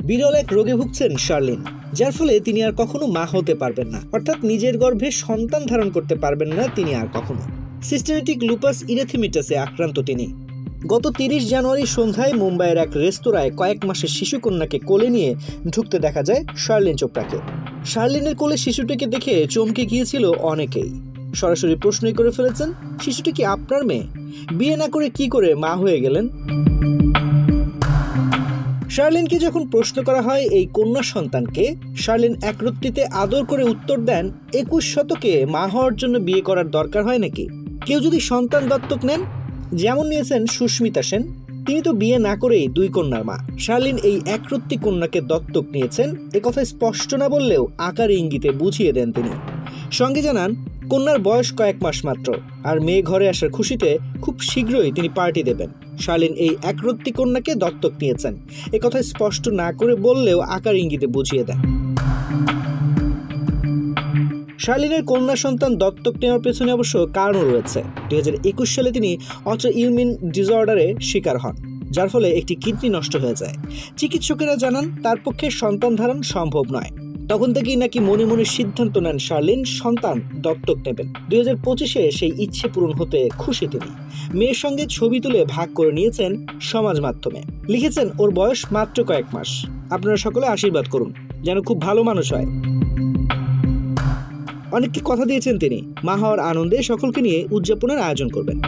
বিরল এক রোগে ভুগছেন শার্লিন, যার ফলে তিনি আর কখনো মা হতে পারবেন না, অর্থাৎ নিজের গর্ভে সন্তান ধারণ করতে পারবেন না তিনি আর কখনো। সিস্টেমেটিক লুপাস ইরিথেমেটাসে আক্রান্ত তিনি। গত 30 জানুয়ারি সন্ধ্যায় মুম্বাইয়ের এক রেস্তোরাঁয় কয়েক মাসের শিশুকন্যাকে কোলে নিয়ে ঢুকতে দেখা যায় শার্লিন চোপড়াকে। শার্লিনের কোলে শিশুটিকে দেখে চমকে গিয়েছিল অনেকেই। সরাসরি প্রশ্নই করে ফেলেছেন, শিশুটি কি আপনার মেয়ে? বিয়ে না করে কি করে মা হয়ে গেলেন? শার্লিনকে যখন প্রশ্ন করা হয় এই কন্যা সন্তানকে, শার্লিন একরত্তিতে আদর করে উত্তর দেন, 21 শতকে মা হওয়ার জন্য বিয়ে করার দরকার হয় নাকি? কেউ যদি সন্তান দত্তক নেন, যেমন নিয়েছেন সুস্মিতা সেন, তিনি তো বিয়ে না করেই 2 কন্যার মা। শার্লিন এই একরত্তি কন্যাকে দত্তক নিয়েছেন এ কথা স্পষ্ট না বললেও আকার ইঙ্গিতে বুঝিয়ে দেন তিনি। সঙ্গে জানান কন্যার বয়স কয়েক মাস মাত্র, আর মেয়ে ঘরে আসার খুশিতে খুব শীঘ্রই তিনি পার্টি দেবেন। শার্লিন এই একরত্তি কন্যাকে দত্তক নিয়েছেন এ কথা স্পষ্ট না করে বললেও আকার ইঙ্গিতে বুঝিয়ে দেন। শার্লিনের কন্যা সন্তান দত্তক নেওয়ার পেছনে অবশ্য কারণ রয়েছে। 2021 সালে তিনি অটোইমিউন ডিসঅর্ডারে শিকার হন, যার ফলে একটি কিডনি নষ্ট হয়ে যায়। চিকিৎসকেরা জানান তার পক্ষে সন্তান ধারণ সম্ভব নয়। তখন থেকেই নাকি মনে মনে সিদ্ধান্ত নেন শার্লিন সন্তান দত্তক নেবেন। 2025-এ সেই ইচ্ছে পূরণ হতে খুশি তিনি। মেয়ের সঙ্গে ছবি তুলে ভাগ করে নিয়েছেন সমাজ মাধ্যমে। লিখেছেন, ওর বয়স মাত্র কয়েক মাস, আপনারা সকলে আশীর্বাদ করুন যেন খুব ভালো মানুষ হয়। অনেককে কথা দিয়েছেন তিনি মা হওয়ার আনন্দে সকলকে নিয়ে উদযাপনের আয়োজন করবেন।